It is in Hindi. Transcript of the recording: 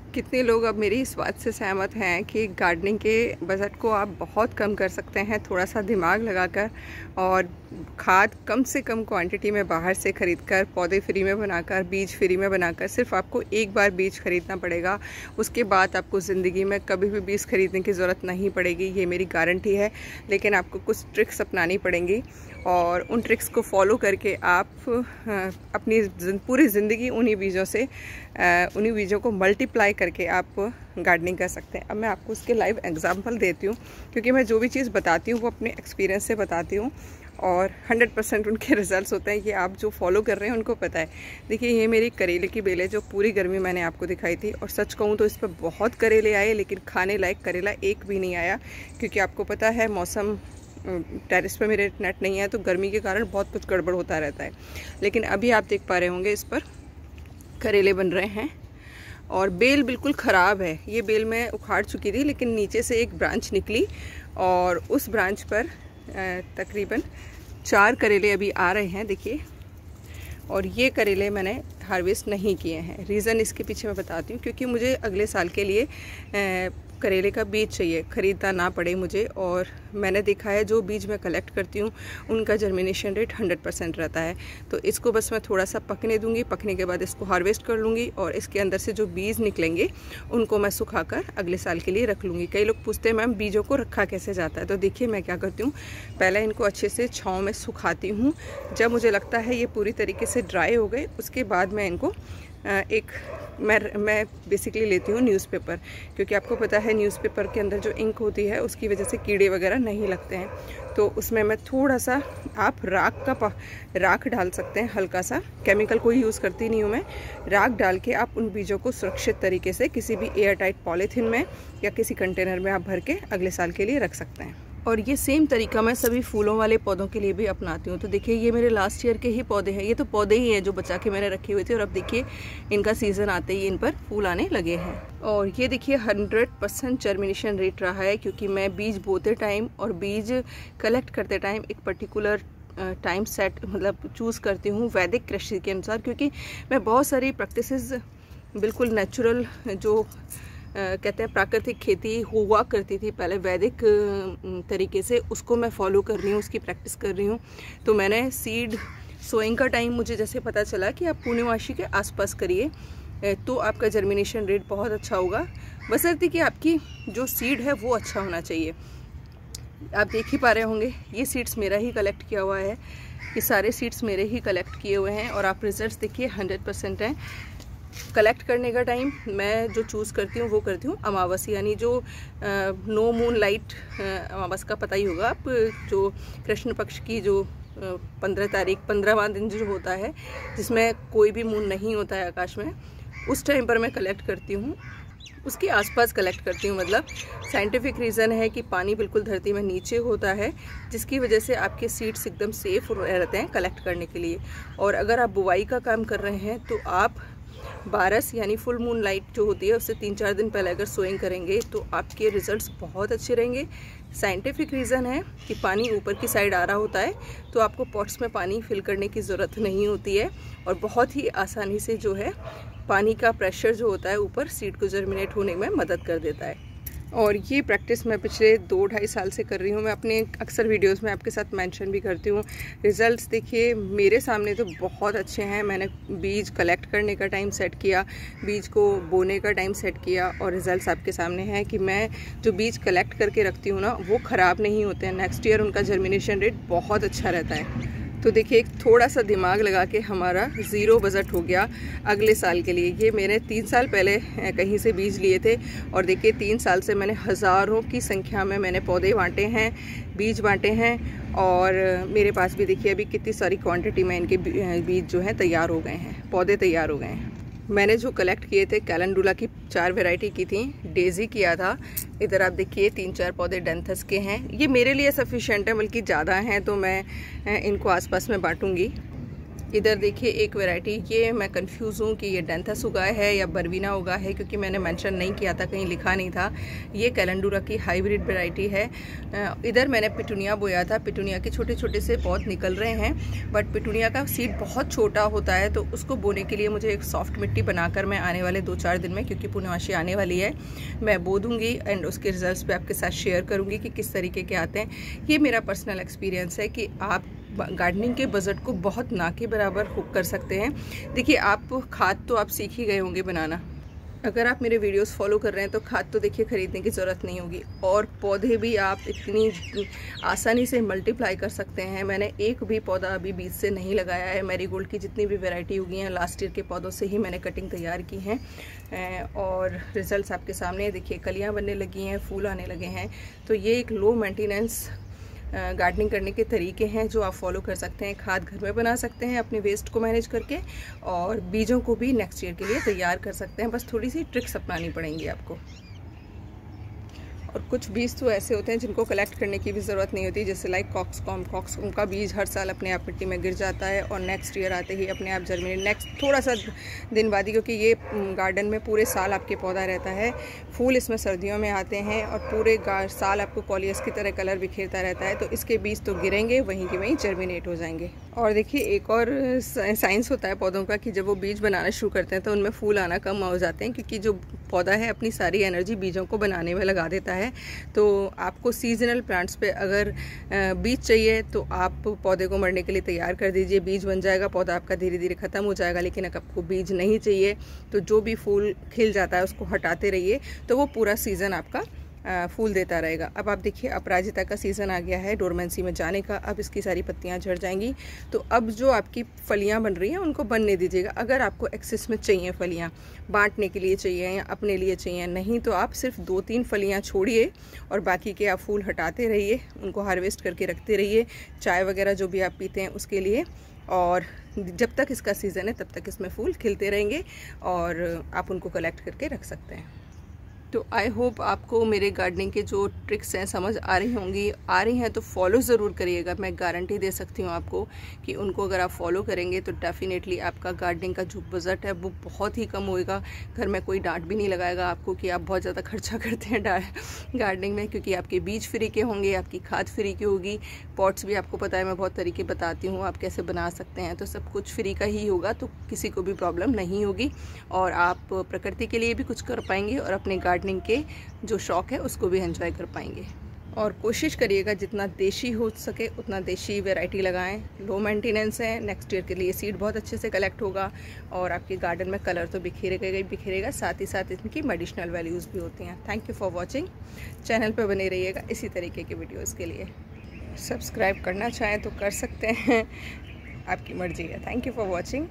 कितने लोग अब मेरी इस बात से सहमत हैं कि गार्डनिंग के बजट को आप बहुत कम कर सकते हैं थोड़ा सा दिमाग लगाकर, और खाद कम से कम क्वांटिटी में बाहर से ख़रीदकर, पौधे फ्री में बनाकर, बीज फ्री में बनाकर, सिर्फ आपको एक बार बीज ख़रीदना पड़ेगा। उसके बाद आपको ज़िंदगी में कभी भी बीज ख़रीदने की ज़रूरत नहीं पड़ेगी, ये मेरी गारंटी है। लेकिन आपको कुछ ट्रिक्स अपनानी पड़ेंगी और उन ट्रिक्स को फॉलो करके आप अपनी पूरी ज़िंदगी उन्हीं बीजों को मल्टीप्लाई करके आप गार्डनिंग कर सकते हैं। अब मैं आपको उसके लाइव एग्जांपल देती हूँ, क्योंकि मैं जो भी चीज़ बताती हूँ वो अपने एक्सपीरियंस से बताती हूँ और 100% उनके रिजल्ट्स होते हैं। ये आप जो फॉलो कर रहे हैं उनको पता है। देखिए, ये मेरी करेले की बेल है जो पूरी गर्मी मैंने आपको दिखाई थी, और सच कहूँ तो इस पर बहुत करेले आए, लेकिन खाने लायक करेला एक भी नहीं आया, क्योंकि आपको पता है मौसम, टेरेस पे मेरे नेट नहीं है तो गर्मी के कारण बहुत कुछ गड़बड़ होता रहता है। लेकिन अभी आप देख पा रहे होंगे इस पर करेले बन रहे हैं, और बेल बिल्कुल ख़राब है। ये बेल मैं उखाड़ चुकी थी, लेकिन नीचे से एक ब्रांच निकली और उस ब्रांच पर तकरीबन 4 करेले अभी आ रहे हैं, देखिए। और ये करेले मैंने हार्वेस्ट नहीं किए हैं। रीज़न इसके पीछे मैं बताती हूँ, क्योंकि मुझे अगले साल के लिए करेले का बीज चाहिए, ख़रीदना ना पड़े मुझे। और मैंने देखा है जो बीज मैं कलेक्ट करती हूँ उनका जर्मिनेशन रेट 100% रहता है। तो इसको बस मैं थोड़ा सा पकने दूँगी, पकने के बाद इसको हार्वेस्ट कर लूँगी, और इसके अंदर से जो बीज निकलेंगे उनको मैं सुखाकर अगले साल के लिए रख लूँगी। कई लोग पूछते हैं मैम बीजों को रखा कैसे जाता है, तो देखिए मैं क्या करती हूँ, पहले इनको अच्छे से छाँव में सुखाती हूँ। जब मुझे लगता है ये पूरी तरीके से ड्राई हो गए, उसके बाद मैं इनको मैं बेसिकली लेती हूँ न्यूज़पेपर, क्योंकि आपको पता है न्यूज़पेपर के अंदर जो इंक होती है उसकी वजह से कीड़े वगैरह नहीं लगते हैं। तो उसमें मैं थोड़ा सा, आप राख डाल सकते हैं, हल्का सा, केमिकल कोई यूज़ करती नहीं हूँ मैं। राख डाल के आप उन बीजों को सुरक्षित तरीके से किसी भी एयर टाइट पॉलीथीन में या किसी कंटेनर में आप भर के अगले साल के लिए रख सकते हैं। और ये सेम तरीका मैं सभी फूलों वाले पौधों के लिए भी अपनाती हूँ। तो देखिए, ये मेरे लास्ट ईयर के ही पौधे हैं, ये तो पौधे ही हैं जो बचा के मैंने रखे हुए थे, और अब देखिए इनका सीज़न आते ही इन पर फूल आने लगे हैं। और ये देखिए 100% जर्मिनेशन रेट रहा है, क्योंकि मैं बीज बोते टाइम और बीज कलेक्ट करते टाइम एक पर्टिकुलर टाइम सेट मतलब चूज़ करती हूँ वैदिक कृषि के अनुसार, क्योंकि मैं बहुत सारी प्रैक्टिसेस बिल्कुल नेचुरल जो कहते हैं प्राकृतिक खेती हुआ करती थी पहले वैदिक तरीके से, उसको मैं फॉलो कर रही हूँ, उसकी प्रैक्टिस कर रही हूँ। तो मैंने सीड सोइंग का टाइम मुझे जैसे पता चला कि आप पूर्णिमासी के आसपास करिए तो आपका जर्मिनेशन रेट बहुत अच्छा होगा, बशर्ते कि आपकी जो सीड है वो अच्छा होना चाहिए। आप देख ही पा रहे होंगे ये सीड्स मेरा ही कलेक्ट किया हुआ है, ये सारे सीड्स मेरे ही कलेक्ट किए हुए हैं, और आप रिजल्ट्स देखिए 100% हैं। कलेक्ट करने का टाइम मैं जो चूज़ करती हूँ वो करती हूँ अमावस, यानी जो नो मून लाइट अमावस का पता ही होगा आप, जो कृष्ण पक्ष की जो 15वां दिन जो होता है जिसमें कोई भी मून नहीं होता है आकाश में, उस टाइम पर मैं कलेक्ट करती हूँ, उसके आसपास कलेक्ट करती हूँ। मतलब साइंटिफिक रीज़न है कि पानी बिल्कुल धरती में नीचे होता है, जिसकी वजह से आपके सीड्स एकदम सेफ रहते हैं कलेक्ट करने के लिए। और अगर आप बुवाई का काम कर रहे हैं तो आप 12 यानी फुल मून लाइट जो होती है उससे 3-4 दिन पहले अगर सोइंग करेंगे तो आपके रिजल्ट्स बहुत अच्छे रहेंगे। साइंटिफिक रीज़न है कि पानी ऊपर की साइड आ रहा होता है तो आपको पॉट्स में पानी फिल करने की ज़रूरत नहीं होती है, और बहुत ही आसानी से जो है पानी का प्रेशर जो होता है ऊपर सीड को जर्मिनेट होने में मदद कर देता है। और ये प्रैक्टिस मैं पिछले 2-2.5 साल से कर रही हूँ। मैं अपने अक्सर वीडियोस में आपके साथ मेंशन भी करती हूँ। रिज़ल्ट्स देखिए मेरे सामने तो बहुत अच्छे हैं। मैंने बीज कलेक्ट करने का टाइम सेट किया, बीज को बोने का टाइम सेट किया, और रिज़ल्ट्स आपके सामने हैं कि मैं जो बीज कलेक्ट करके रखती हूँ ना वो ख़राब नहीं होते हैं। नेक्स्ट ईयर उनका जर्मिनेशन रेट बहुत अच्छा रहता है। तो देखिए एक थोड़ा सा दिमाग लगा के हमारा ज़ीरो बजट हो गया अगले साल के लिए। ये मैंने 3 साल पहले कहीं से बीज लिए थे, और देखिए 3 साल से मैंने हज़ारों की संख्या में मैंने पौधे बांटे हैं, बीज बांटे हैं, और मेरे पास भी देखिए अभी कितनी सारी क्वांटिटी में इनके बीज जो हैं तैयार हो गए हैं, पौधे तैयार हो गए हैं। मैंने जो कलेक्ट किए थे कैलेंडुला की 4 वैरायटी की थी, डेजी किया था। इधर आप देखिए 3-4 पौधे डेंथस के हैं। ये मेरे लिए सफिशिएंट है, बल्कि ज़्यादा हैं तो मैं इनको आसपास में बांटूंगी। इधर देखिए एक वैरायटी, ये मैं कंफ्यूज हूँ कि ये डेंथस उगा है या बर्वीना उगा है, क्योंकि मैंने मेंशन नहीं किया था, कहीं लिखा नहीं था। ये कैलेंडुला की हाइब्रिड वैरायटी है। इधर मैंने पिटूनिया बोया था। पिटूनिया के छोटे छोटे से पौध निकल रहे हैं, बट पिटूनिया का सीड बहुत छोटा होता है, तो उसको बोने के लिए मुझे एक सॉफ्ट मिट्टी बनाकर मैं आने वाले 2-4 दिन में, क्योंकि पूर्णमासी आने वाली है, मैं बो दूँगी एंड उसके रिजल्ट्स भी आपके साथ शेयर करूँगी कि किस तरीके के आते हैं। ये मेरा पर्सनल एक्सपीरियंस है कि आप गार्डनिंग के बजट को बहुत ना के बराबर हुक कर सकते हैं। देखिए, आप खाद तो आप सीख ही गए होंगे बनाना। अगर आप मेरे वीडियोस फॉलो कर रहे हैं तो खाद तो देखिए खरीदने की ज़रूरत नहीं होगी, और पौधे भी आप इतनी आसानी से मल्टीप्लाई कर सकते हैं। मैंने एक भी पौधा अभी बीज से नहीं लगाया है। मैरीगोल्ड की जितनी भी वैरायटी उगी हैं लास्ट ईयर के पौधों से ही मैंने कटिंग तैयार की हैं, और रिजल्ट्स आपके सामने देखिए, कलियाँ बनने लगी हैं, फूल आने लगे हैं। तो ये एक लो मेंटेनेंस गार्डनिंग करने के तरीके हैं जो आप फॉलो कर सकते हैं। खाद घर में बना सकते हैं अपने वेस्ट को मैनेज करके, और बीजों को भी नेक्स्ट ईयर के लिए तैयार कर सकते हैं। बस थोड़ी सी ट्रिक्स अपनानी पड़ेंगी आपको। और कुछ बीज तो ऐसे होते हैं जिनको कलेक्ट करने की भी ज़रूरत नहीं होती, जैसे लाइक कॉक्सकॉम का बीज हर साल अपने आप मिट्टी में गिर जाता है और नेक्स्ट ईयर आते ही अपने आप जर्मिनेट, नेक्स्ट थोड़ा सा दिन बाद ही, क्योंकि ये गार्डन में पूरे साल आपके पौधा रहता है। फूल इसमें सर्दियों में आते हैं और पूरे साल आपको कॉलियस की तरह कलर बिखेरता रहता है, तो इसके बीज तो गिरेंगे, वहीं के वहीं जर्मिनेट हो जाएंगे। और देखिए, एक और साइंस होता है पौधों का कि जब वो बीज बनाना शुरू करते हैं तो उनमें फूल आना कम हो जाते हैं, क्योंकि जो पौधा है अपनी सारी एनर्जी बीजों को बनाने में लगा देता है। तो आपको सीजनल प्लांट्स पे अगर बीज चाहिए तो आप पौधे को मरने के लिए तैयार कर दीजिए, बीज बन जाएगा, पौधा आपका धीरे धीरे ख़त्म हो जाएगा। लेकिन अगर आपको बीज नहीं चाहिए तो जो भी फूल खिल जाता है उसको हटाते रहिए, तो वो पूरा सीज़न आपका फूल देता रहेगा। अब आप देखिए, अपराजिता का सीज़न आ गया है डोरमेंसी में जाने का। अब इसकी सारी पत्तियां झड़ जाएंगी, तो अब जो आपकी फलियां बन रही हैं उनको बनने दीजिएगा। अगर आपको एक्सेस में चाहिए फलियां, बांटने के लिए चाहिए या अपने लिए चाहिए, नहीं तो आप सिर्फ 2-3 फलियां छोड़िए और बाकी के आप फूल हटाते रहिए, उनको हार्वेस्ट करके रखते रहिए, चाय वगैरह जो भी आप पीते हैं उसके लिए। और जब तक इसका सीज़न है तब तक इसमें फूल खिलते रहेंगे और आप उनको कलेक्ट करके रख सकते हैं। तो आई होप आपको मेरे गार्डनिंग के जो ट्रिक्स हैं समझ आ रही होंगी। आ रही हैं तो फॉलो ज़रूर करिएगा। मैं गारंटी दे सकती हूँ आपको कि उनको अगर आप फॉलो करेंगे तो डेफिनेटली आपका गार्डनिंग का जो बजट है वो बहुत ही कम होएगा। घर में कोई डांट भी नहीं लगाएगा आपको कि आप बहुत ज़्यादा खर्चा करते हैं गार्डनिंग में, क्योंकि आपके बीज फ्री के होंगे, आपकी खाद फ्री की होगी। पॉट्स भी आपको पता है, मैं बहुत तरीके बताती हूँ आप कैसे बना सकते हैं, तो सब कुछ फ्री का ही होगा, तो किसी को भी प्रॉब्लम नहीं होगी। और आप प्रकृति के लिए भी कुछ कर पाएंगे और अपने गार्डनिंग के जो शौक है उसको भी एंजॉय कर पाएंगे। और कोशिश करिएगा जितना देशी हो सके उतना देशी वैरायटी लगाएं। लो मेंटेनेंस है, नेक्स्ट ईयर के लिए सीड बहुत अच्छे से कलेक्ट होगा और आपके गार्डन में कलर तो बिखेरेगा, साथ ही साथ इनकी मेडिसिनल वैल्यूज़ भी होती हैं। Thank you for watching. Channel पर बने रहिएगा इसी तरीके के वीडियोज़ के लिए। सब्सक्राइब करना चाहें तो कर सकते हैं, आपकी मर्जी है। Thank you for watching.